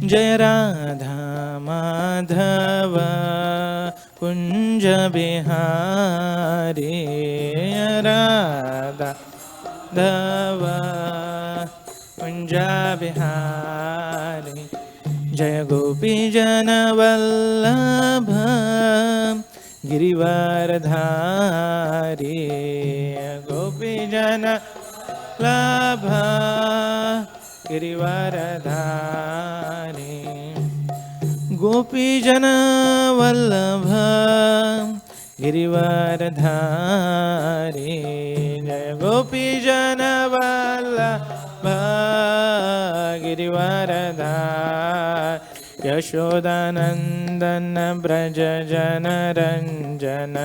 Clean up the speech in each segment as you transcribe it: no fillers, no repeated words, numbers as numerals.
जय राधा माधव कुंज बिहारी राधा माधव कुंज बिहारी जय गोपी जन वल्लभ गिरिवरधारी गोपी जन वल्लभ गिरिवरधारी गोपी जन वल्लभ गिरिवरधारी जय गोपी जन वल्लभ गिरिवरधारी यशोदानंदन ब्रज जन रंजन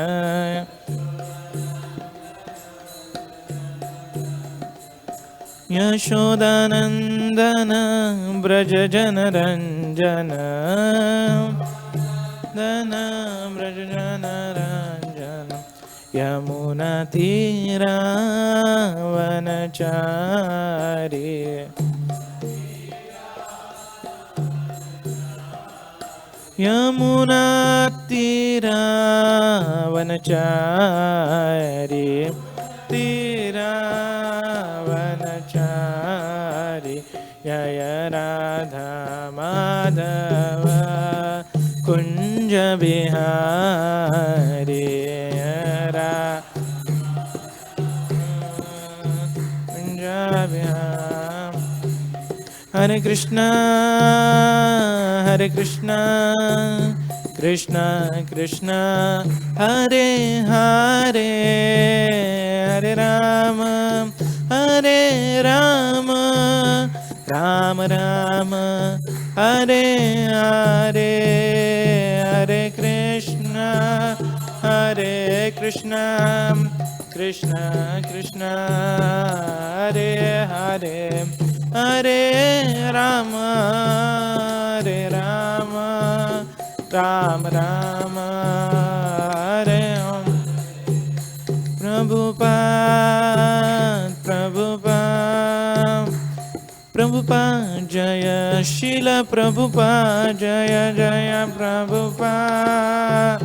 यशोदानंदन ब्रज जन रंजन दन ब्रज जन रंजन यमुना तीरा वनचारी यमुना तीरा वनचारी तीरा वनचारी जय राधा माधव कुंज बिहारी कुंज बिहारी हरे कृष्णा कृष्णा कृष्णा हरे हरे हरे राम राम राम हरे हरे हरे कृष्णा कृष्णा कृष्णा हरे हरे हरे राम राम राम हरे ओम प्रभुपाद जय शील प्रभुपाद जय जय प्रभुपाद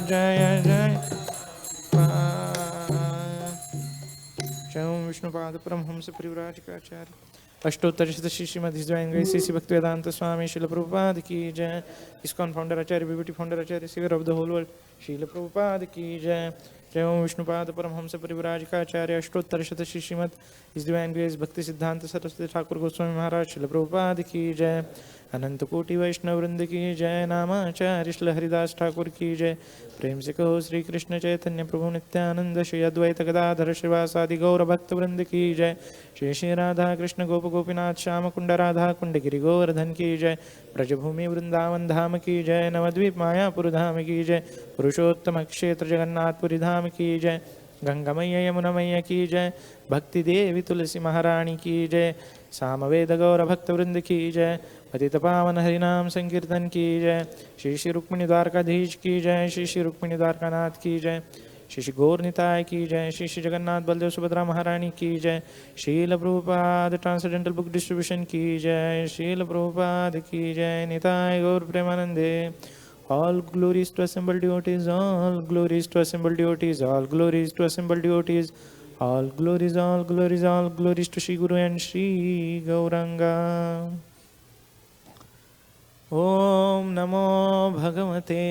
जय जय ओम विष्णुपाद परमहंस परिव्राजकाचार्य अष्टोत्तर शतश्री श्रीमद् श्री भक्तिवेदांत स्वामी श्रील प्रभुपाद की जय। ISKCON founder acharya BBT founder acharya saviour of the whole world Srila Prabhupada की जय। जय ओम विष्णुपाद परमहंस परिव्राजकाचार्य अष्टोत्तर शतश्री श्रीमद् भक्ति सिद्धांत सरस्वती ठाकुर गोस्वामी महाराज श्रील प्रभुपाद की जय। अनंत कोटि वैष्णव वृंद की जय। नामाचार्य श्री हरिदास ठाकुर की जय। प्रेम से कहो श्री कृष्ण चैतन्य प्रभु नित्यानंद श्री अद्वैत गदाधर श्रीवासादि गौर भक्त वृंद की जय। श्री श्री राधा कृष्ण गोप गोपीनाथ श्याम कुंड राधा कुंड गिरि गोवर्धन की जय। ब्रजभूमि वृंदावन धाम की जय। नवद्वीप मायापुर धाम की जय। पुरुषोत्तम क्षेत्र जगन्नाथपुरी धाम की जय। गंगा मैया यमुना मैया की जय। भक्ति देवी तुलसी महारानी की जय। सामवेद गौर भक्त वृंद की जय। पतित पावन हरिनाम संकीर्तन की जय। श्री श्री रुक्मिणी द्वारकाधीश की जय। श्री श्री रुक्मिणी द्वारकानाथ की जय। श्री श्री गौर निताय की जय। श्री श्री जगन्नाथ बलदेव सुभद्रा महारानी की जय। शील प्रभुपाद ट्रांसडेंटल बुक डिस्ट्रीब्यूशन की जय। शील प्रभुपाद की जय। निताय गौर प्रेमानंदे। All glories to assembled devotees, all glories to assembled devotees, all glories to assembled devotees, all glories, all glories, all glories to Shri Guru and Shri Gauranga. Om Namo Bhagavate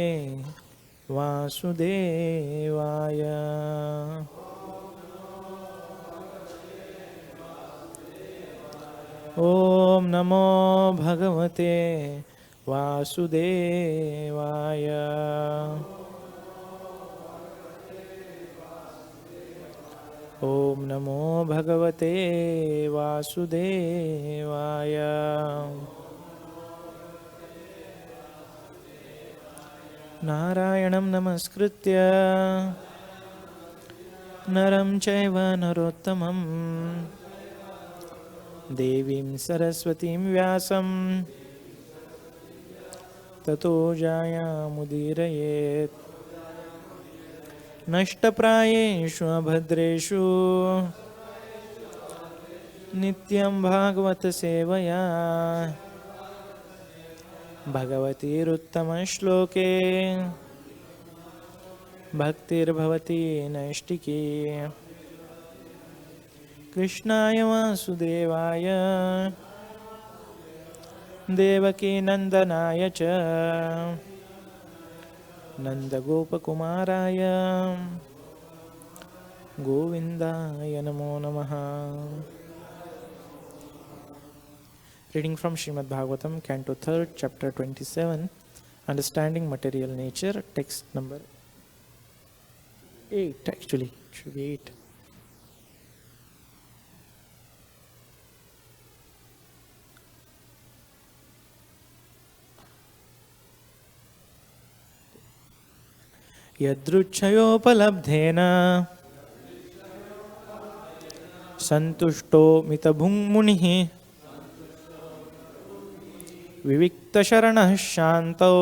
Vasudevaya. Om Namo Bhagavate Vasudevaya. Om Namo Bhagavate Vasudevaya. Narayanam namaskritya naram chaiva narottamam devim saraswatim vyasam ततो जायामुदीरयेत्। नष्टप्रायेषु अभद्रेषु नित्यं भागवत सेवया भगवतीरुत्तमश्लोके भक्तिर्भवति नैष्टिकी कृष्णाय वासुदेवाय देवकीनन्दनाय च नन्दगोपकुमाराय गोविन्दाय नमो नमः. Reading from Srimad Bhāgavatam, Canto 3rd, Chapter 27, Understanding Material Nature, text number 8 actually, it should be 8. यदृच्छयोपलब्धेन संतुष्टो मितभुङ् मुनिः विविक्तशरणः शान्तो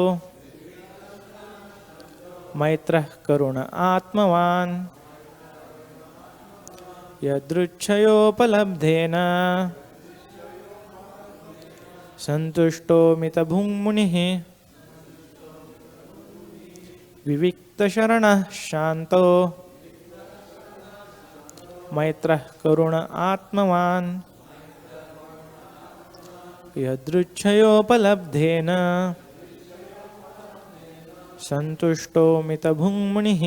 मaitraḥ karuṇa ātma-vān yadṛcchayopalabdhena santuṣṭo mita-bhuṅ muniḥ vivikta-śaraṇaḥ śānto maitraḥ karuṇa ātma-vān yadṛcchayopalabdhena santuṣṭo mita-bhuṅ muniḥ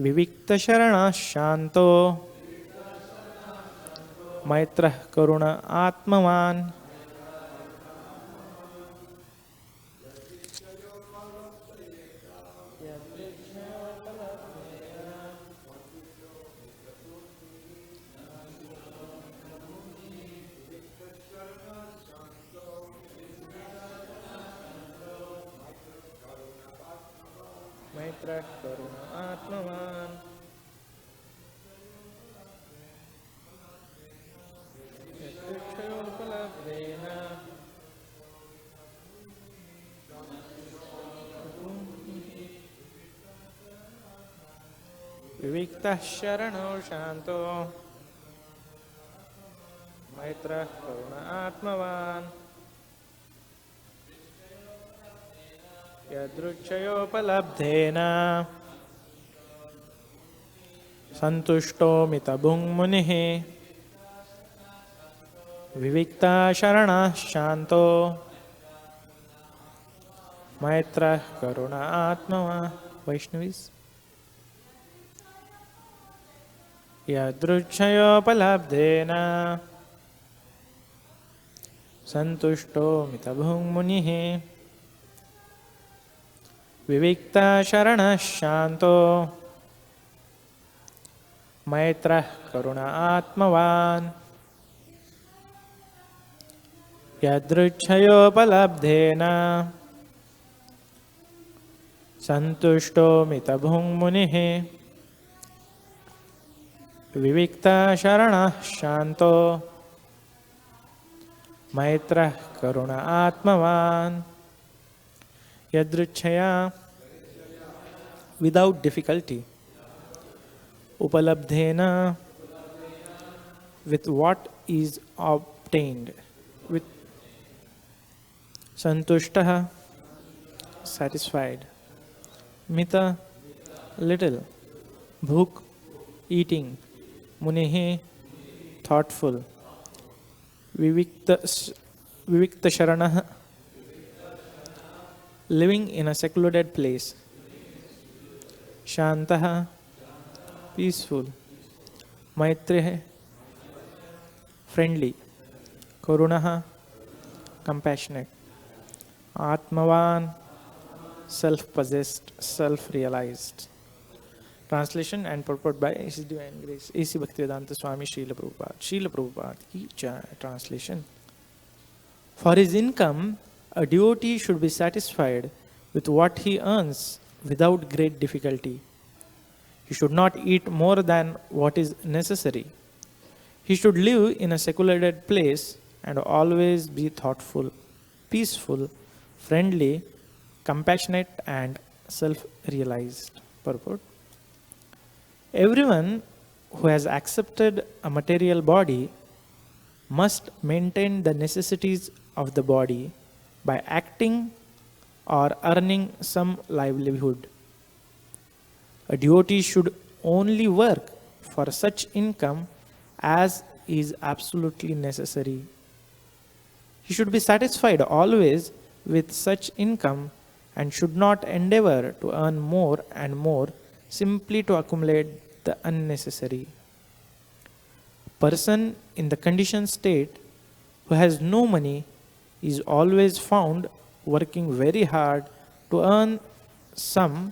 vivikta-śaraṇaḥ śānto maitraḥ karuṇa ātma-vān maitraḥ karuṇa ātma-vān yadṛcchayopalabdhena vivikta-śaraṇaḥ śānto maitraḥ karuṇa ātma-vān yadṛcchayopalabdhena santuṣṭo mita-bhuṅ muniḥ vivikta-śaraṇaḥ śānto maitraḥ karuṇa ātma-vān. Vaishnavis. yadṛcchayopalabdhena santuṣṭo mita-bhuṅ muniḥ vivikta-śaraṇaḥ śānto maitraḥ karuṇa ātma-vān yadṛcchayopalabdhena santuṣṭo mita-bhuṅ muniḥ vivikta-śaraṇaḥ śānto maitraḥ karuṇa ātma-vān yadṛcchayā, without difficulty, upalabdhena, with what is obtained, with santuṣṭaḥ, satisfied, mita, little, bhuk, eating, muniḥ, thoughtful, vivikta-śaraṇaḥ, living in a secluded place, śāntaḥ, peaceful, maitraḥ, friendly, karuṇaḥ, compassionate, ātma-vān, self-possessed, self-realized. Translation and purport by His Divine Grace A.C. Bhaktivedanta Swami Srila Prabhupada. Srila Prabhupada ki jai. Translation. For his income, a devotee should be satisfied with what he earns without great difficulty. He should not eat more than what is necessary. He should live in a secluded place and always be thoughtful, peaceful, friendly, compassionate, and self-realized. Purport. Everyone who has accepted a material body must maintain the necessities of the body by acting or earning some livelihood. A devotee should only work for such income as is absolutely necessary. He should be satisfied always with such income and should not endeavor to earn more and more simply to accumulate the unnecessary. A person in the conditioned state who has no money is always found working very hard to earn some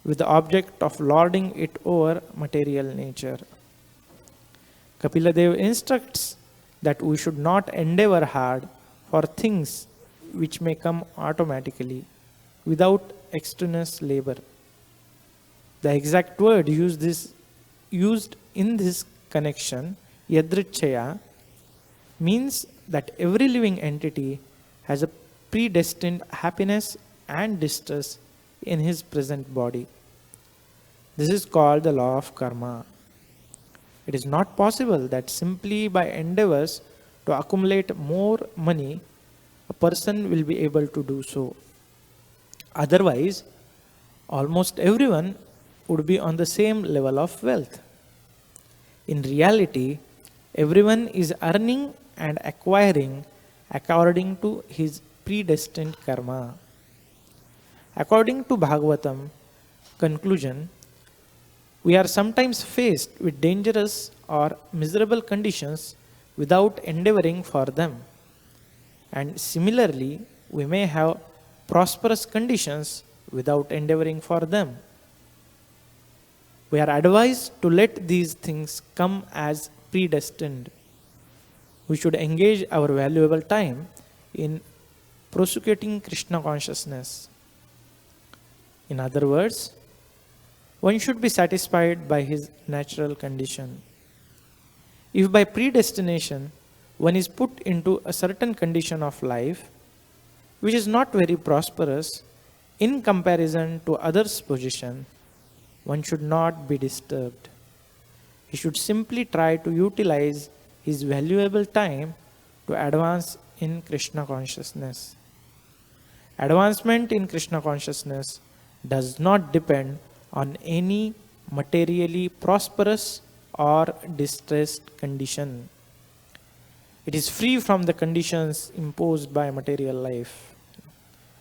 with the object of lording it over material nature. Kapiladeva instructs that we should not endeavor hard for things which may come automatically without extraneous labor. The exact word used in this connection, yadṛcchayā, means that every living entity has a predestined happiness and distress in his present body. This is called the law of karma. It is not possible that simply by endeavors to accumulate more money, a person will be able to do so. Otherwise, almost everyone would be on the same level of wealth. In reality, everyone is earning and acquiring according to his predestined karma. According to Bhāgavatam conclusion, we are sometimes faced with dangerous or miserable conditions without endeavoring for them. And similarly, we may have prosperous conditions without endeavoring for them. We are advised to let these things come as predestined. We should engage our valuable time in prosecuting Krishna consciousness. In other words, one should be satisfied by his natural condition. If by predestination one is put into a certain condition of life which is not very prosperous in comparison to others' position, one should not be disturbed. He should simply try to utilize his valuable time to advance in Krishna consciousness. Advancement in Krishna consciousness does not depend on any materially prosperous or distressed condition. It is free from the conditions imposed by material life.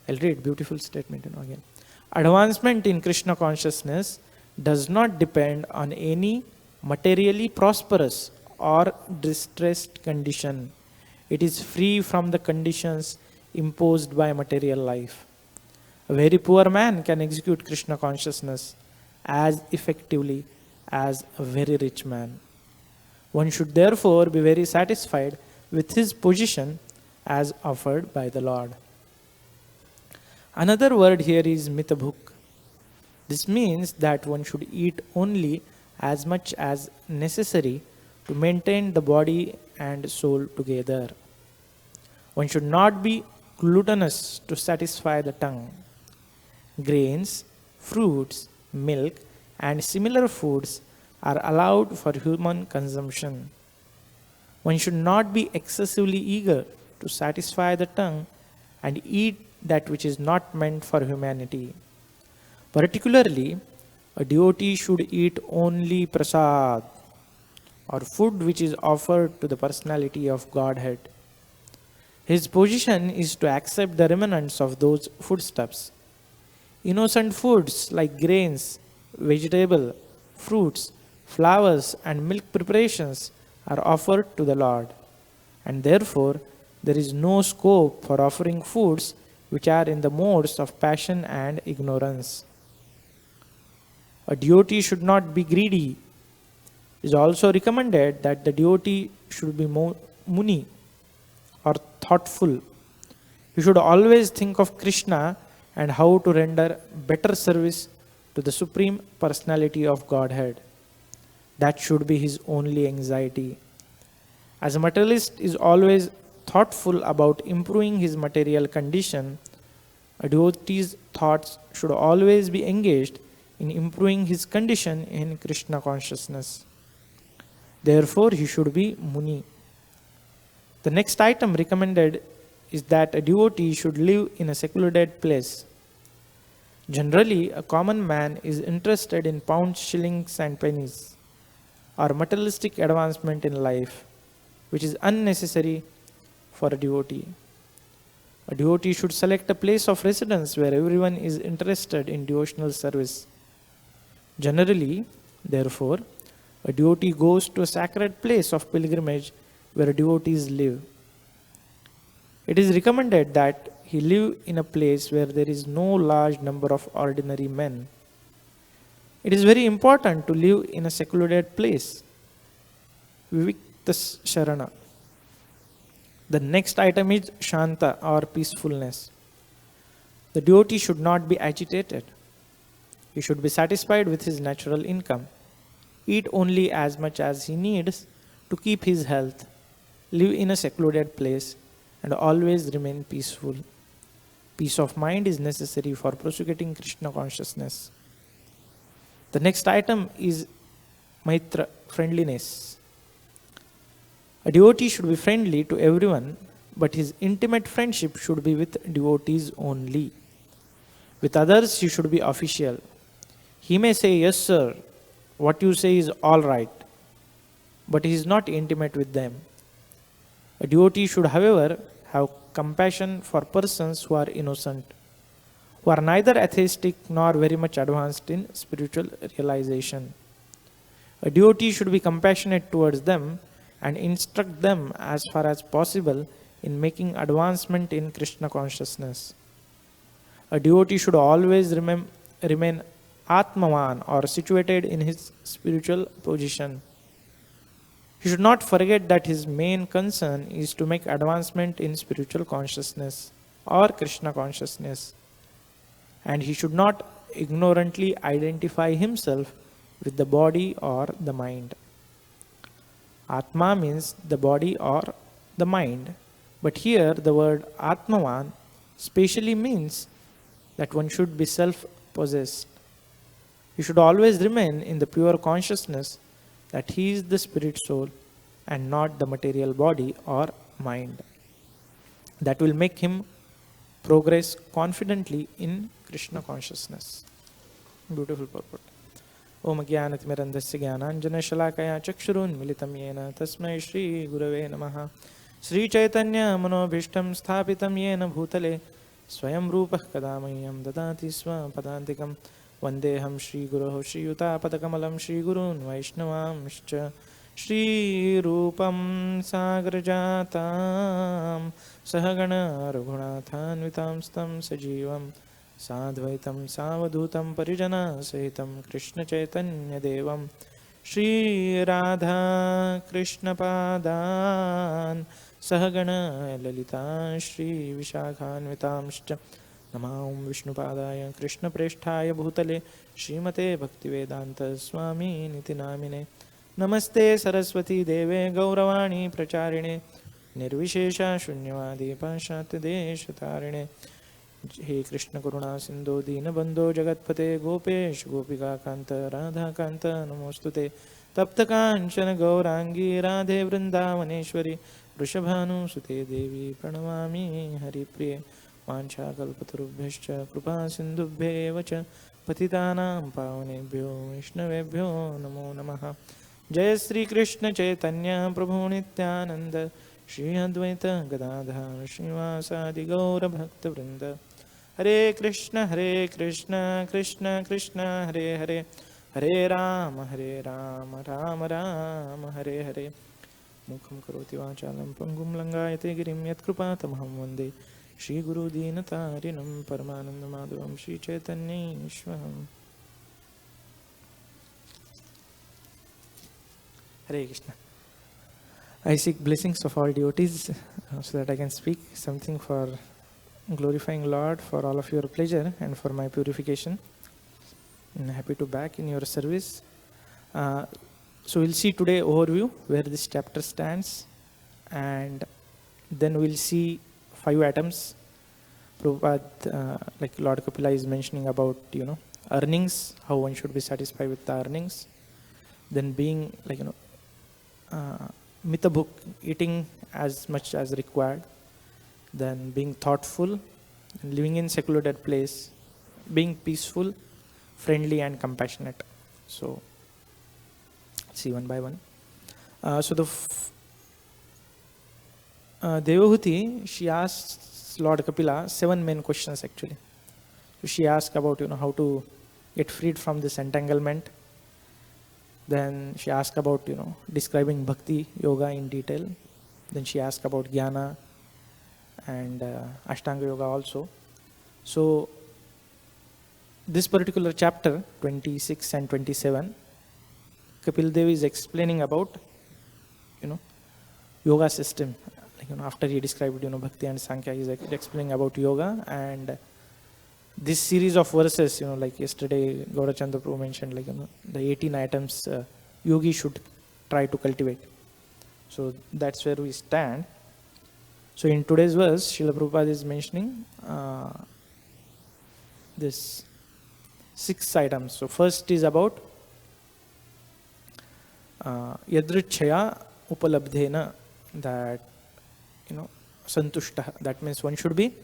I'll read beautiful statement again. Advancement in Krishna consciousness does not depend on any materially prosperous or distressed condition. It is free from the conditions imposed by material life. A very poor man can execute Krishna consciousness as effectively as a very rich man. One should therefore be very satisfied with his position as offered by the Lord. Another word here is mita-bhuṅ. This means that one should eat only as much as necessary to maintain the body and soul together. One should not be gluttonous to satisfy the tongue. Grains, fruits, milk, and similar foods are allowed for human consumption. One should not be excessively eager to satisfy the tongue and eat that which is not meant for humanity. Particularly, a devotee should eat only prasad, or food which is offered to the personality of Godhead. His position is to accept the remnants of those foodstuffs. Innocent foods like grains, vegetable, fruits, flowers, and milk preparations are offered to the Lord, and therefore there is no scope for offering foods which are in the modes of passion and ignorance. A devotee should not be greedy. It is also recommended that the devotee should be muniḥ, or thoughtful. He should always think of Krishna and how to render better service to the Supreme Personality of Godhead. That should be his only anxiety. As a materialist is always thoughtful about improving his material condition, a devotee's thoughts should always be engaged in improving his condition in Krishna consciousness. Therefore, he should be muni. The next item recommended is that a devotee should live in a secluded place. Generally, a common man is interested in pounds, shillings, and pennies, or materialistic advancement in life, which is unnecessary for a devotee. A devotee should select a place of residence where everyone is interested in devotional service. Generally, therefore, a devotee goes to a sacred place of pilgrimage where devotees live. It is recommended that he live in a place where there is no large number of ordinary men. It is very important to live in a secluded place. Vivikta-śaraṇaḥ. The next item is śānta or peacefulness. The devotee should not be agitated. He should be satisfied with his natural income, eat only as much as he needs to keep his health, live in a secluded place, and always remain peaceful. Peace of mind is necessary for prosecuting Krishna consciousness. The next item is maitraḥ, friendliness. A devotee should be friendly to everyone, but his intimate friendship should be with devotees only. With others, he should be official. He may say, "Yes, sir, what you say is all right," but he is not intimate with them. A devotee should, however, have compassion for persons who are innocent, who are neither atheistic nor very much advanced in spiritual realization. A devotee should be compassionate towards them and instruct them as far as possible in making advancement in Krishna consciousness. A devotee should always remain ātma-vān or situated in his spiritual position. He should not forget that his main concern is to make advancement in spiritual consciousness or Krishna consciousness. And he should not ignorantly identify himself with the body or the mind. Atma means the body or the mind, but here the word ātma-vān specially means that one should be self-possessed. He should always remain in the pure consciousness that he is the spirit soul and not the material body or mind. That will make him progress confidently in Krishna consciousness. Beautiful purport. Om Jnanatimirandasya Jnananjana-shalakaya Chakshurunmilitam Yena Tasmai Shri Gurave Namaha. Sri Chaitanya Manobhishtam Sthapitam Yena Bhutale Swayam Rupah Kadamayyam Dadati Swa Padantikam Vandeham Shri Guroho Shri Yuta Padakamalam Shri Gurun Vaishnavamscha Shri Rupam Sagrajatam Sahagana Raghunathanvitam Stam Sajivam Sadvaitam Savadhutam Parijana Sahitam Krishna Chaitanya Devam Shri Radha Krishna Padan Sahagana Lalita Shri Vishakhanvitamscha Namahum Vishnupadaya Krishna Presthaya Bhutale Srimate Bhaktivedanta Swami Niti Namine Namaste Saraswati Deve Gauravani Pracharine Nirvishesha Shunyavadi Pashat Deshatarine He Krishna Karuna Sindhu Dina Bandho Jagatpate Gopesh Gopika Kanta Radha Kanta Namostute Tapta Kanchana Gaurangi Radhe Vrindavaneshwari Vrishabhanu Sute Devi Pranamami Hari Priye Mancha Kalpatarubhyascha Krupa Sindhubhyevacha Patitanam Pavanebhyo Vishnavebhyo Namo Namaha Jai Sri Krishna Chaitanya Prabhu Nityananda Shri Advaita Gadadhar Srivasadi Gaura Bhakta Vrinda Hare Krishna Krishna Krishna Hare Hare Hare Rama Rama Rama Hare Hare Mukham Karoti Vachalam Pangum Langayate Girim Yat Krupatamaham Vande Shri Guru Dinatarinam Paramananda Madhavam Shri Chaitanya Ishwaham Hare Krishna. I seek blessings of all devotees so that I can speak something for glorifying Lord, for all of your pleasure and for my purification. I'm happy to back in your service. So we'll see today overview where this chapter stands, and then we'll see 5 atoms. Prabhupada, like Lord Kapila is mentioning about, earnings, how one should be satisfied with the earnings. Then being mita-bhuṅ, eating as much as required, then being thoughtful, living in secluded place, being peaceful, friendly and compassionate. So, see one by one. So the devotee, she asks Lord Kapila 7 main questions actually. So she asks about how to get freed from this entanglement. Then she asks about describing bhakti yoga in detail. Then she asks about jnana and ashtanga yoga also. So this particular chapter 26 and 27, Kapiladeva is explaining about yoga system. After he described bhakti and sankhya, he is explaining about yoga, and this series of verses, like yesterday Gaurachandra Prabhu mentioned, the 18 items yogi should try to cultivate. So that's where we stand. So in today's verse, Srila Prabhupada is mentioning this 6 items. So first is about yadṛcchayā upalabdhena, that santuṣṭaḥ, that means one should be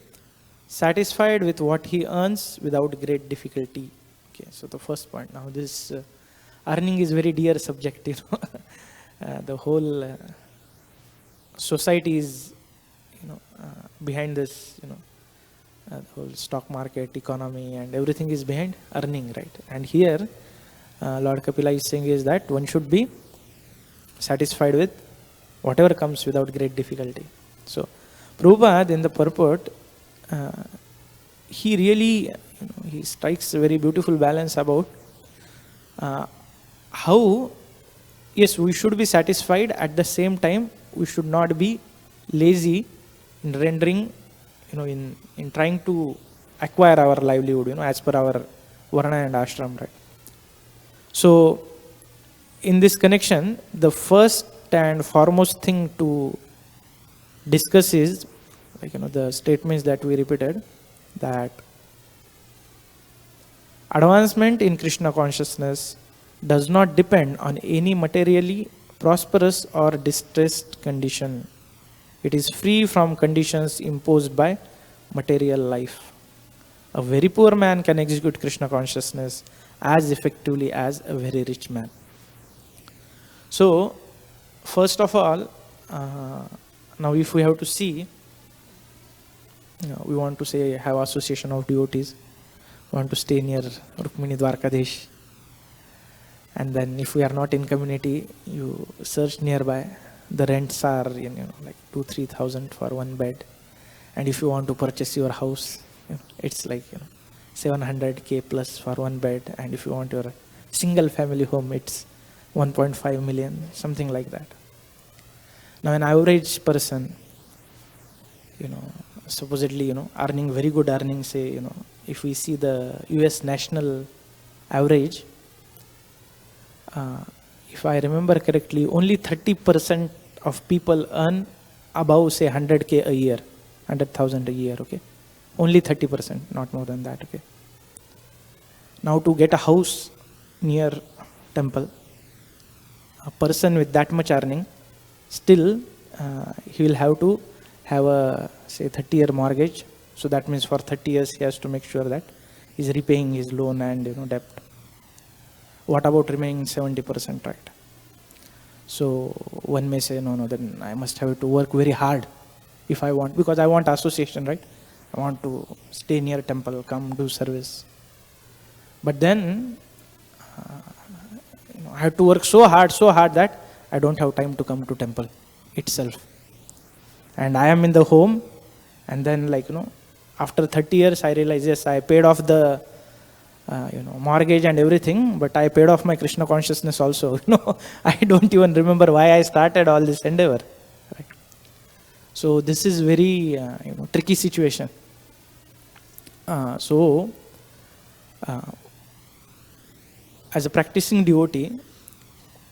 satisfied with what he earns without great difficulty. Okay, so the first point. Now this earning is very dear subject. The whole society is behind this. The whole stock market, economy, and everything is behind earning, right? And here, Lord Kapila is saying is that one should be satisfied with whatever comes without great difficulty. So, Prabhupada in the purport, he really, he strikes a very beautiful balance about how, yes, we should be satisfied, at the same time, we should not be lazy in rendering, in trying to acquire our livelihood, as per our varna and ashram, right? So, in this connection, the first and foremost thing to discuss is, the statements that we repeated, that advancement in Krishna consciousness does not depend on any materially prosperous or distressed condition. It is free from conditions imposed by material life. A very poor man can execute Krishna consciousness as effectively as a very rich man. So, first of all, now if we have to see, we want to say have association of devotees, want to stay near Rukmini Dwarkadesh, and then if we are not in community, you search nearby. The rents are like 2,000-3,000 for one bed, and if you want to purchase your house, it's like 700K plus for one bed, and if you want your single family home, it's 1.5 million, something like that. Now an average person, supposedly, earning very good earnings, say, if we see the US national average, if I remember correctly, only 30% of people earn above, say, 100K a year, 100,000 a year, okay? Only 30%, not more than that, okay? Now to get a house near temple, a person with that much earning, still he will have to have a, say, 30-year mortgage. So that means for 30 years he has to make sure that he's repaying his loan and debt. What about remaining 70%, right? So one may say, no, then I must have to work very hard if I want, because I want association, right? I want to stay near temple, come do service. But then I have to work so hard that I don't have time to come to temple itself. And I am in the home, and then after 30 years I realize, yes, I paid off the mortgage and everything, but I paid off my Krishna consciousness also. I don't even remember why I started all this endeavor. Right? So this is very tricky situation. As a practicing devotee,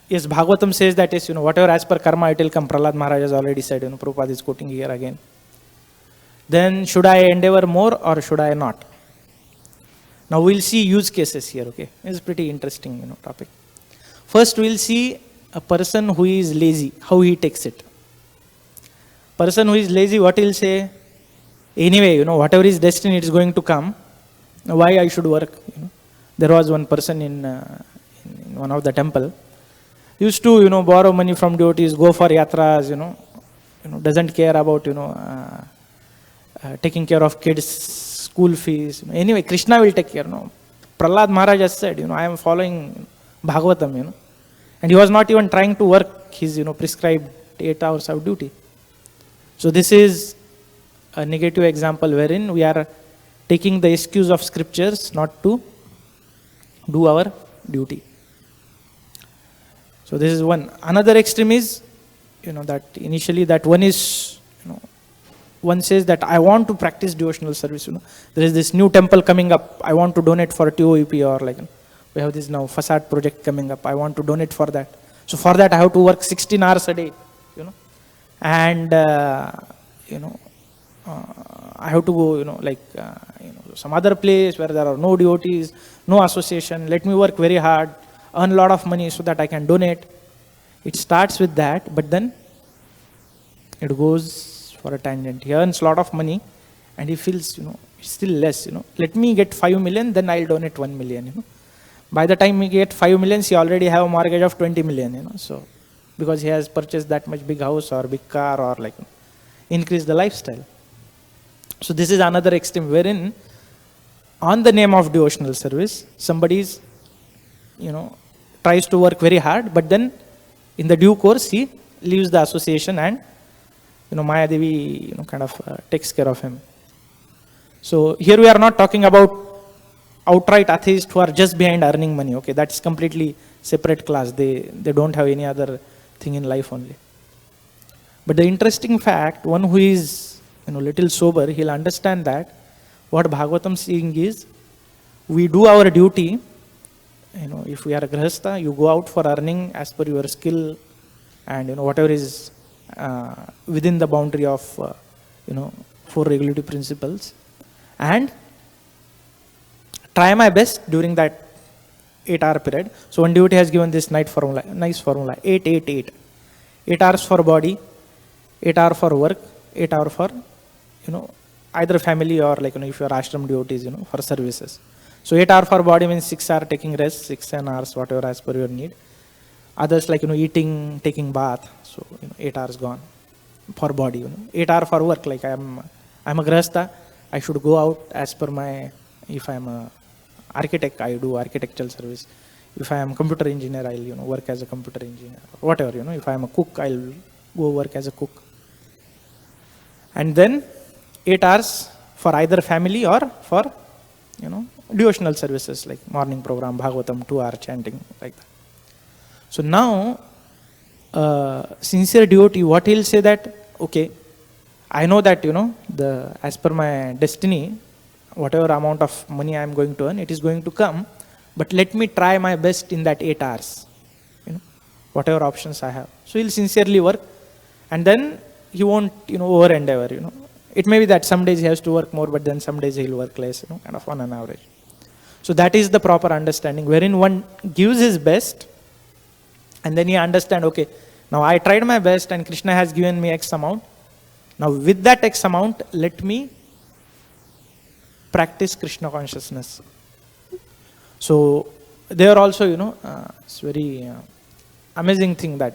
yes, Bhāgavatam says that is, whatever as per karma it will come. Prahlad Maharaj has already said, Prabhupada is quoting here again. Then should I endeavor more or should I not? Now we'll see use cases here, okay? It's pretty interesting, topic. First we'll see a person who is lazy, how he takes it. Person who is lazy, what he'll say? Anyway, whatever is destiny, it is going to come. Why I should work? There was one person in one of the temple, used to borrow money from devotees, go for yatras, doesn't care about taking care of kids' school fees. Anyway, Krishna will take care. Prahlad Maharaj has said, I am following Bhāgavatam, and he was not even trying to work his prescribed 8 hours of duty. So this is a negative example wherein we are taking the excuse of scriptures not to do our duty. So this is one. Another extreme is, that initially that one is, one says that I want to practice devotional service. There is this new temple coming up. I want to donate for TOEP, or we have this now facade project coming up. I want to donate for that. So for that I have to work 16 hours a day, and I have to go, some other place where there are no devotees, no association. Let me work very hard, earn a lot of money so that I can donate. It starts with that, but then it goes for a tangent. He earns a lot of money and he feels, it's still less. Let me get 5 million, then I'll donate 1 million. By the time he get 5 million, he already have a mortgage of 20 million. So because he has purchased that much big house or big car, or increase the lifestyle. So this is another extreme wherein on the name of devotional service, somebody is, tries to work very hard, but then in the due course he leaves the association and Maya Devi kind of takes care of him. So here we are not talking about outright atheists who are just behind earning money. Okay, that's completely separate class. They don't have any other thing in life only. But the interesting fact, one who is little sober, he'll understand that what Bhagavatam is saying is, we do our duty. If we are a grihastha, you go out for earning as per your skill and whatever is within the boundary of 4 regulative principles, and try my best during that 8-hour period. So one devotee has given this nice formula, 8. 8 hours for body, 8 hours for work, 8 hours for either family or if you are ashram devotees, for services. So 8 hours for body means 6 hours taking rest, 6-10 hours whatever as per your need. Others eating, taking bath. So 8 hours gone for body. 8 hours for work. I'm a grihastha, I should go out as per my. If I am a architect, I do architectural service. If I am a computer engineer, I'll work as a computer engineer. Whatever, if I am a cook, I'll go work as a cook. And then 8 hours for either family or for devotional services like morning program, Bhagavatam, 2 hour chanting, like that. So now sincere devotee, what he'll say that, okay, I know that as per my destiny, whatever amount of money I am going to earn, it is going to come, but let me try my best in that 8 hours, whatever options I have. So he'll sincerely work, and then he won't over endeavor. It may be that some days he has to work more, but then some days he'll work less, kind of on an average. So that is the proper understanding, wherein one gives his best, and then he understand, okay, now I tried my best and Krishna has given me X amount. Now with that X amount, let me practice Krishna consciousness. So there also, it's very amazing thing that,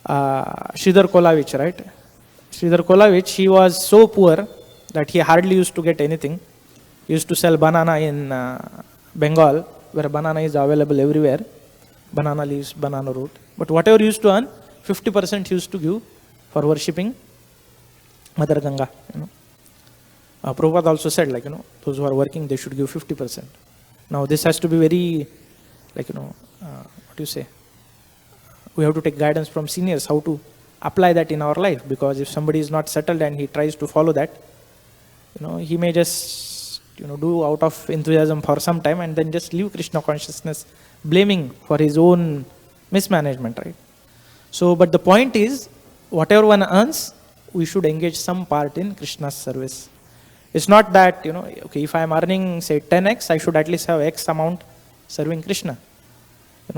Sridhar Kolavich, right? Sridhar Kolavich, he was so poor that he hardly used to get anything. He used to sell banana in Bengal, where banana is available everywhere. Banana leaves, banana root. But whatever he used to earn, 50% he used to give for worshipping Mother Ganga. Prabhupada also said, those who are working, they should give 50%. Now this has to be very, what do you say? We have to take guidance from seniors, how to apply that in our life, because if somebody is not settled and he tries to follow that, he may just, do out of enthusiasm for some time and then just leave Krishna consciousness, blaming for his own mismanagement, right? So, but the point is, whatever one earns, we should engage some part in Krishna's service. It's not that, okay, if I am earning, say, 10x, I should at least have X amount serving Krishna.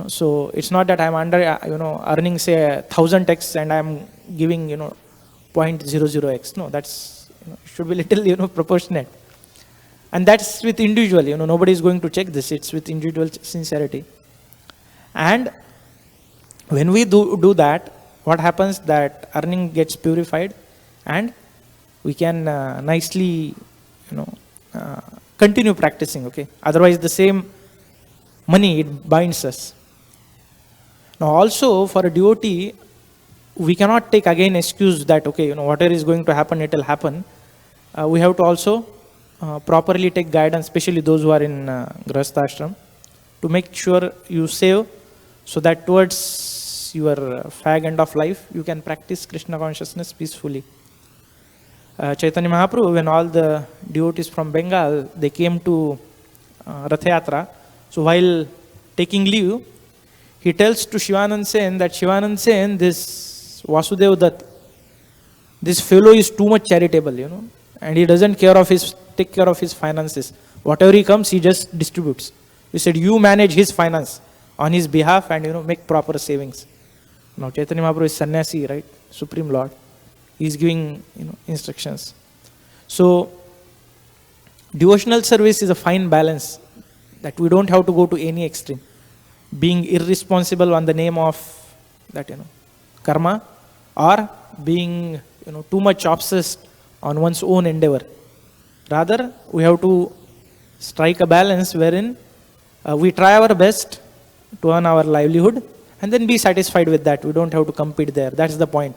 So it's not that I'm under, earning say 1000x and I'm giving, 0.00x. No, that's, should be little, proportionate. And that's with individual, nobody is going to check this. It's with individual sincerity. And when we do that, what happens that earning gets purified and we can nicely, continue practicing, okay? Otherwise the same money, it binds us. Now also for a devotee, we cannot take again excuse that, okay, whatever is going to happen, it will happen. We have to also properly take guidance, especially those who are in Grihastha ashram, to make sure you save so that towards your fag end of life, you can practice Krishna consciousness peacefully. Chaitanya Mahaprabhu, when all the devotees from Bengal, they came to Rath Yatra, so while taking leave, he tells to Shivanand Sen that Shivanand Sen, this Vasudev Dutt, this fellow is too much charitable, and he doesn't take care of his finances. Whatever he comes, he just distributes. He said, you manage his finance on his behalf and make proper savings. Now Chaitanya Mahaprabhu is sannyasi, right? Supreme Lord. He is giving instructions. So devotional service is a fine balance that we don't have to go to any extreme. Being irresponsible on the name of that karma, or being too much obsessed on one's own endeavor. Rather, we have to strike a balance wherein we try our best to earn our livelihood and then be satisfied with that. We don't have to compete there. That's the point.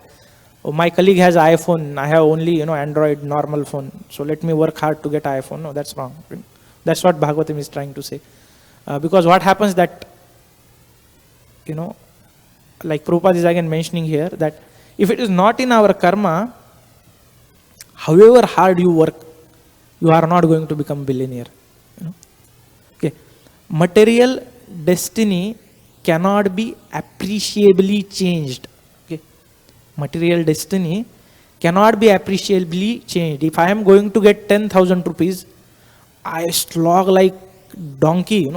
Oh, my colleague has iPhone, I have only Android normal phone, so let me work hard to get iPhone. No, that's wrong. That's what Bhagavatam is trying to say. Because what happens that, like Prabhupada is again mentioning here, that if it is not in our karma, however hard you work, you are not going to become billionaire. Okay. Material destiny cannot be appreciably changed. Okay. Material destiny cannot be appreciably changed. If I am going to get 10,000 rupees, I slog like donkey,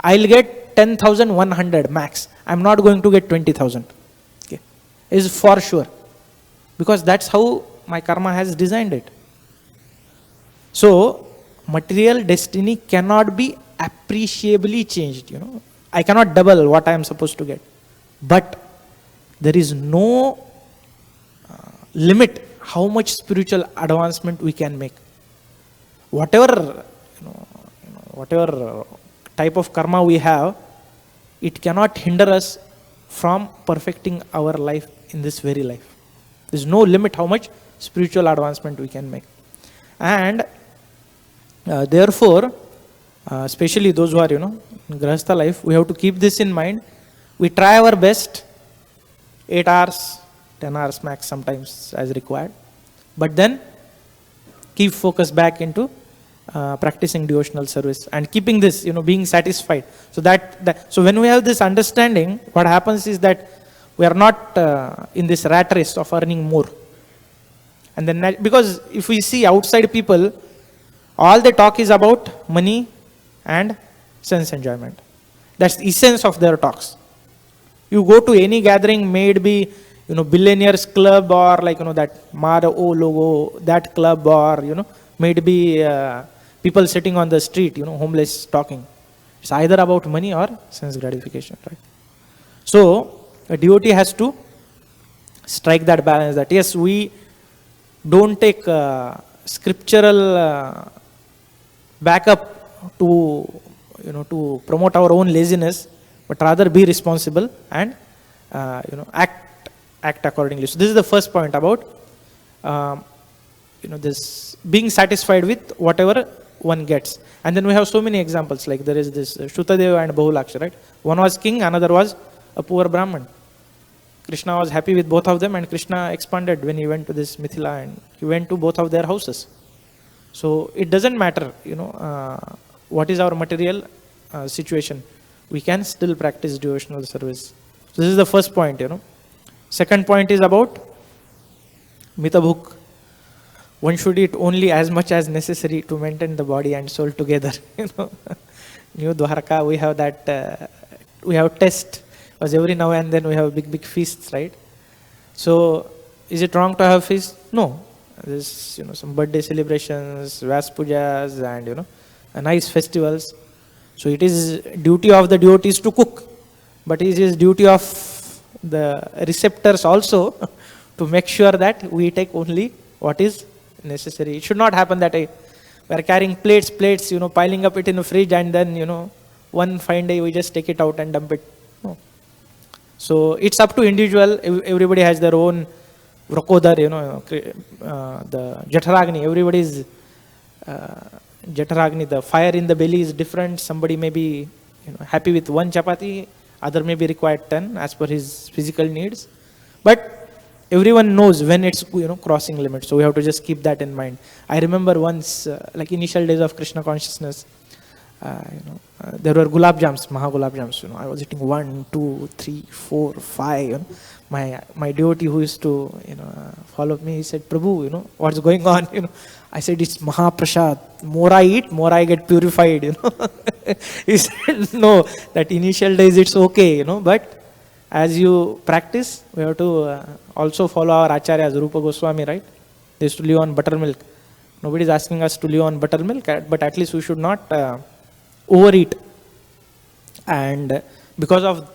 I'll get 10,100 max. I'm not going to get 20,000. Okay. Is for sure. Because that's how my karma has designed it. So, material destiny cannot be appreciably changed. I cannot double what I am supposed to get. But there is no limit how much spiritual advancement we can make. Whatever, whatever type of karma we have, it cannot hinder us from perfecting our life in this very life. There is no limit how much spiritual advancement we can make. And therefore, especially those who are, in Grihastha life, we have to keep this in mind. We try our best, 8 hours, 10 hours max sometimes as required. But then, keep focus back into practicing devotional service and keeping this, being satisfied. So so when we have this understanding, what happens is that we are not in this rat race of earning more. And then, because if we see outside people, all they talk is about money and sense enjoyment. That's the essence of their talks. You go to any gathering, may it be, billionaires club or like, that Mara O logo, that club, or, may it be people sitting on the street, homeless talking. It's either about money or sense gratification, right? So, a devotee has to strike that balance that, yes, we don't take scriptural backup to, to promote our own laziness, but rather be responsible and, act accordingly. So this is the first point about, this being satisfied with whatever one gets. And then we have so many examples, like there is this Shrutadeva and Bahulaksha, right? One was king, another was a poor Brahman. Krishna was happy with both of them, and Krishna expanded when he went to this Mithila and he went to both of their houses. So it doesn't matter, what is our material situation. We can still practice devotional service. So this is the first point, Second point is about mita-bhuṅ. One should eat only as much as necessary to maintain the body and soul together. New Dwarka, we have that we have test, because every now and then we have big feasts, right? So is it wrong to have feast? No. There's some birthday celebrations, Vas pujas, and nice festivals. So it is duty of the devotees to cook, but it is duty of the receptors also to make sure that we take only what is necessary. It should not happen that we are carrying plates, piling up it in the fridge, and then one fine day we just take it out and dump it. No. So it's up to individual. Everybody has their own Vrakodar, the Jataragni. Everybody's Jataragni, the fire in the belly is different. Somebody may be happy with one chapati, other may be required 10 as per his physical needs. But everyone knows when it's crossing limits. So we have to just keep that in mind. I remember once, like initial days of Krishna consciousness, there were gulab jams, maha gulab jams. I was eating 1, 2, 3, 4, 5. My devotee who used to follow me, he said, Prabhu, what's going on? I said, it's maha prasad. More I eat, more I get purified. He said, no, that initial days it's okay, but as you practice, we have to also follow our acharyas, Rupa Goswami, right? They used to live on buttermilk. Nobody is asking us to live on buttermilk, but at least we should not overeat. And because of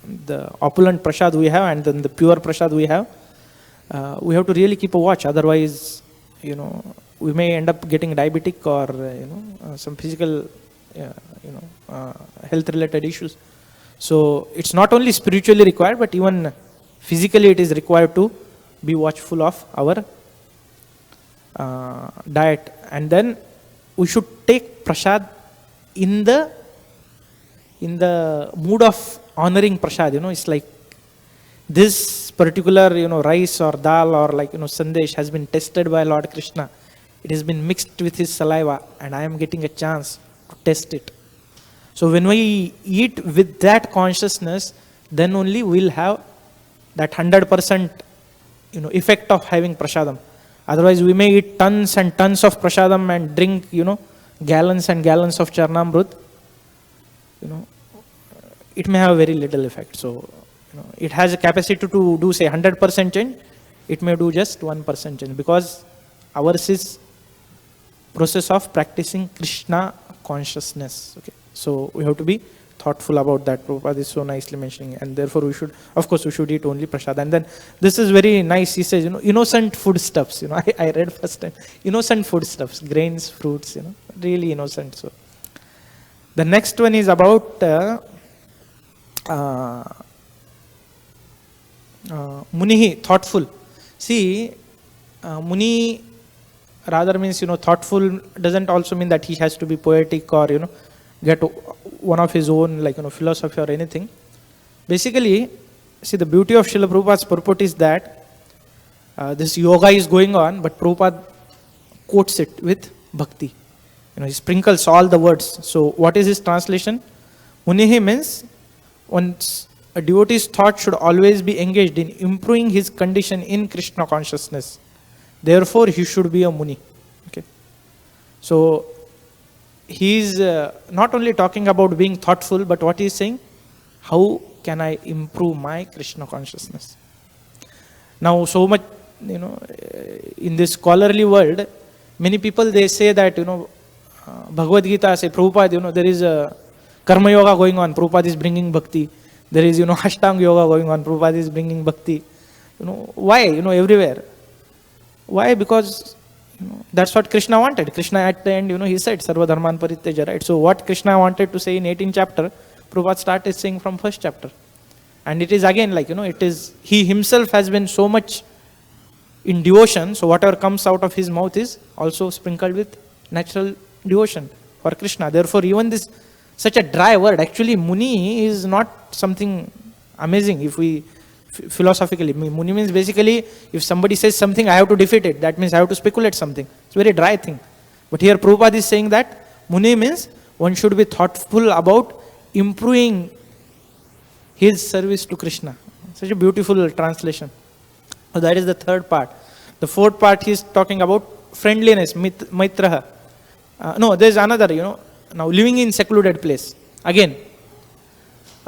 the opulent prasad we have and then the pure prasad we have to really keep a watch. Otherwise, we may end up getting diabetic or some physical, health-related issues. So it's not only spiritually required, but even physically it is required to be watchful of our diet. And then we should take prasad in the mood of honoring prasad. It's like this particular rice or dal or sandesh has been tested by Lord Krishna. It has been mixed with his saliva, and I am getting a chance to test it. So when we eat with that consciousness, then only we'll have that 100% effect of having prasadam. Otherwise, we may eat tons and tons of prasadam and drink gallons and gallons of charnamrut. It may have very little effect. So it has a capacity to do say 100% change. It may do just 1% change, because ours is process of practicing Krishna consciousness. Okay, so we have to be thoughtful about that. Prabhupada is so nicely mentioning, and therefore we should eat only prasad. And then this is very nice. He says, innocent foodstuffs. I read first time, innocent foodstuffs, grains, fruits. Really innocent. So the next one is about muniḥ, thoughtful. See, muni rather means thoughtful doesn't also mean that he has to be poetic or get one of his own philosophy or anything. Basically, see, the beauty of Srila Prabhupada's purport is that this yoga is going on, but Prabhupada quotes it with bhakti. He sprinkles all the words. So what is his translation? Muniḥ means once a devotee's thought should always be engaged in improving his condition in Krishna consciousness. Therefore, he should be a muni. Okay. So he is not only talking about being thoughtful, but what he is saying, how can I improve my Krishna consciousness? Now, so much, in this scholarly world, many people, they say that, Bhagavad Gita, say, Prabhupada, there is a karma yoga going on, Prabhupada is bringing bhakti. There is, Ashtanga yoga going on, Prabhupada is bringing bhakti. Why? Everywhere. Why? Because that's what Krishna wanted. Krishna at the end, he said, Sarva Dharman Parityaja, right? So what Krishna wanted to say in 18th chapter, Prabhupada started saying from first chapter. And it is again it is, he himself has been so much in devotion, so whatever comes out of his mouth is also sprinkled with natural devotion for Krishna. Therefore, even this, such a dry word, actually muni is not something amazing if we philosophically. Muni means basically, if somebody says something, I have to defeat it. That means I have to speculate something. It's a very dry thing. But here Prabhupada is saying that muni means one should be thoughtful about improving his service to Krishna. Such a beautiful translation. So that is the third part. The fourth part he is talking about friendliness, maitraḥ. No, there is another, now living in secluded place. Again,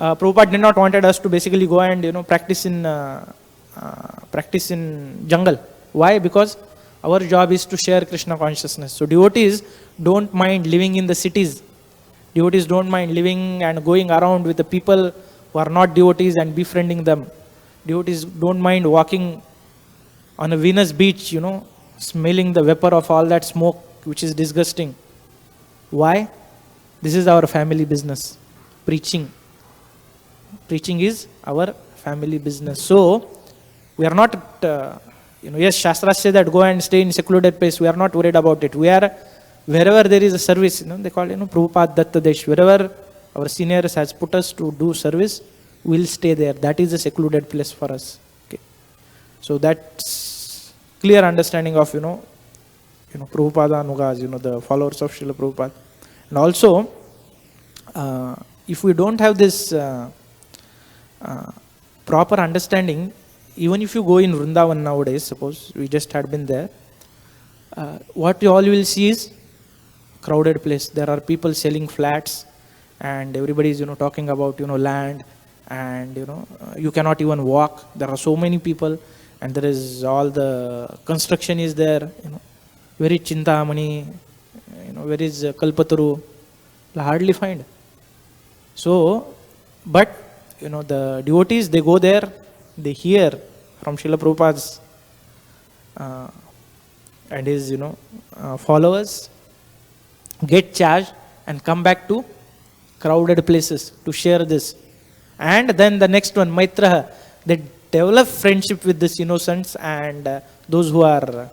Prabhupada did not wanted us to basically go and practice in jungle. Why? Because our job is to share Krishna consciousness. So devotees don't mind living in the cities. Devotees don't mind living and going around with the people who are not devotees and befriending them. Devotees don't mind walking on a Venus beach, smelling the vapor of all that smoke, which is disgusting. Why? This is our family business. Preaching is our family business. So we are not, yes, Shastras say that go and stay in secluded place. We are not worried about it. We are, wherever there is a service, they call it, Prabhupada Datta Desh. Wherever our seniors has put us to do service, we'll stay there. That is a secluded place for us. Okay. So that's clear understanding of, Prabhupada Anugas, the followers of Srila Prabhupada. And also, if we don't have this proper understanding, even if you go in Vrindavan nowadays, suppose we just had been there, what you all will see is crowded place. There are people selling flats, and everybody is talking about land, and you cannot even walk. There are so many people, and there is all the construction is there. Where is Chintamani? Where is Kalpataru? You'll hardly find. So, but the devotees, they go there, they hear from Srila Prabhupada's and his followers, get charged and come back to crowded places to share this. And then the next one, maitraḥ, they develop friendship with these innocents and those who are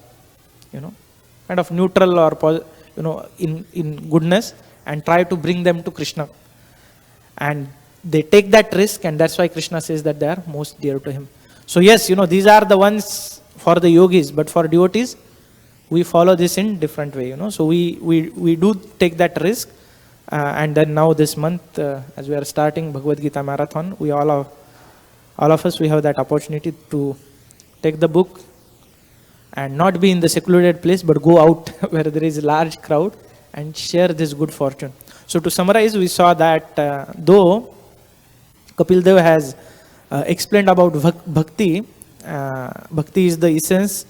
kind of neutral or in goodness, and try to bring them to Krishna. And they take that risk, and that's why Krishna says that they are most dear to him. So yes, these are the ones for the yogis, but for devotees, we follow this in different way. So we do take that risk, and then now this month, as we are starting Bhagavad Gita marathon, we all of us, we have that opportunity to take the book and not be in the secluded place, but go out where there is a large crowd and share this good fortune. So to summarize, we saw that though Kapiladeva has explained about bhakti, bhakti is the essence,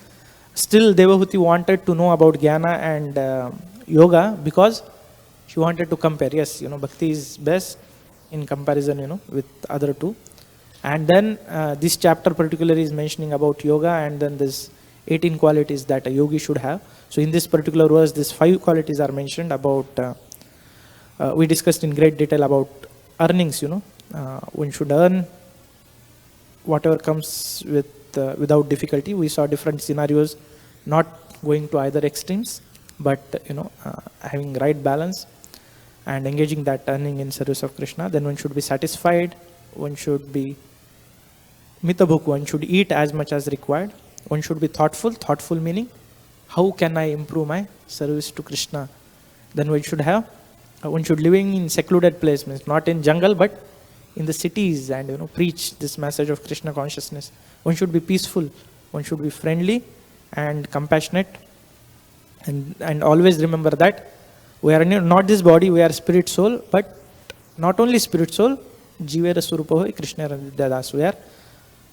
still Devahuti wanted to know about jnana and yoga, because she wanted to compare. Yes, bhakti is best in comparison, with other two. And then this chapter particularly is mentioning about yoga, and then this 18 qualities that a yogi should have. So in this particular verse, these 5 qualities are mentioned about, we discussed in great detail about earnings, one should earn whatever comes without difficulty. We saw different scenarios, not going to either extremes, but having right balance and engaging that earning in service of Krishna. Then one should be satisfied, one should be mita-bhuṅ, one should eat as much as required. One should be thoughtful meaning, how can I improve my service to Krishna? Then one should living in secluded place, means not in jungle, but in the cities, and preach this message of Krishna consciousness. One should be peaceful, one should be friendly and compassionate, and always remember that we are not this body, we are spirit soul, but not only spirit soul, jivera surupa Krishna Radhadas, we are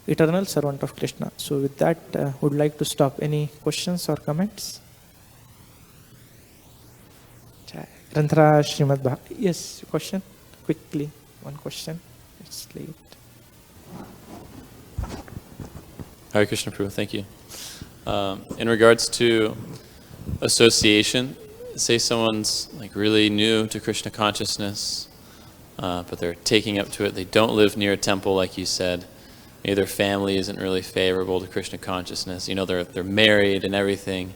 eternal servant of Krishna. So with that, would like to stop. Any questions or comments? Granthara Srimad Bhagavatam. Yes, question? Quickly, one question. It's late. Hare Krishna Prabhu, thank you. In regards to association, say someone's like really new to Krishna consciousness, but they're taking up to it. They don't live near a temple, like you said. Maybe their family isn't really favorable to Krishna consciousness. They're married and everything.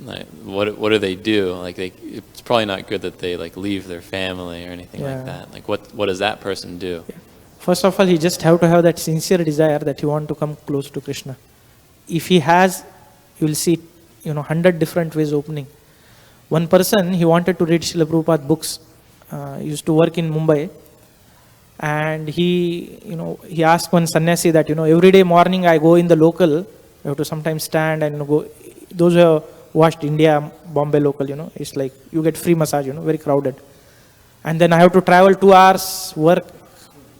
Like, what do they do? Like, it's probably not good that they leave their family or anything like that. Like, what does that person do? Yeah. First of all, he just have to have that sincere desire that he want to come close to Krishna. If he has, you will see, 100 different ways opening. One person, he wanted to read Srila Prabhupada books. He used to work in Mumbai. And he asked one sannyasi that, every day morning I go in the local, you have to sometimes stand and go. Those who have watched India, Bombay local, it's like you get free massage, very crowded. And then I have to travel 2 hours, work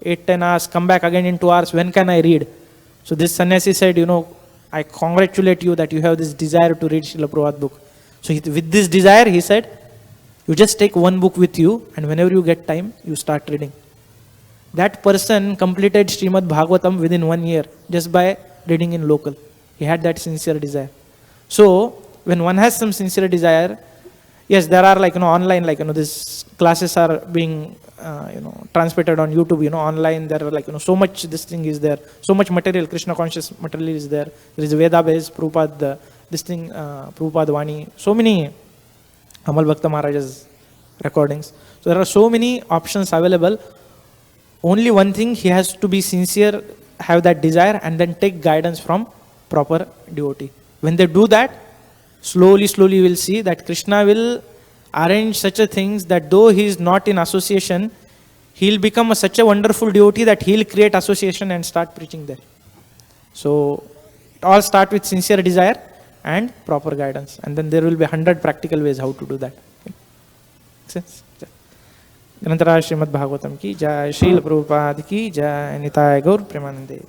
8-10 hours, come back again in 2 hours, when can I read? So this sannyasi said, I congratulate you that you have this desire to read Srila Prabhupada's book. So with this desire, he said, you just take one book with you, and whenever you get time, you start reading. That person completed Srimad Bhāgavatam within 1 year, just by reading in local. He had that sincere desire. So, when one has some sincere desire, yes, there are online, these classes are being, transmitted on YouTube, online, there are so much this thing is there, so much material, Krishna conscious material is there. There is Veda based, Prabhupada, Prabhupada Vani, so many Amal Bhakta Maharaja's recordings. So there are so many options available. Only one thing, he has to be sincere, have that desire, and then take guidance from proper devotee. When they do that, slowly you will see that Krishna will arrange such a things that though he is not in association, he will become such a wonderful devotee that he will create association and start preaching there. So it all start with sincere desire and proper guidance, and then there will be 100 practical ways how to do that. Make sense? ग्रंथराज Shrimad Bhagavatam की जय, श्रील प्रभुपाद की जय, निताय गौर प्रेमानंदे।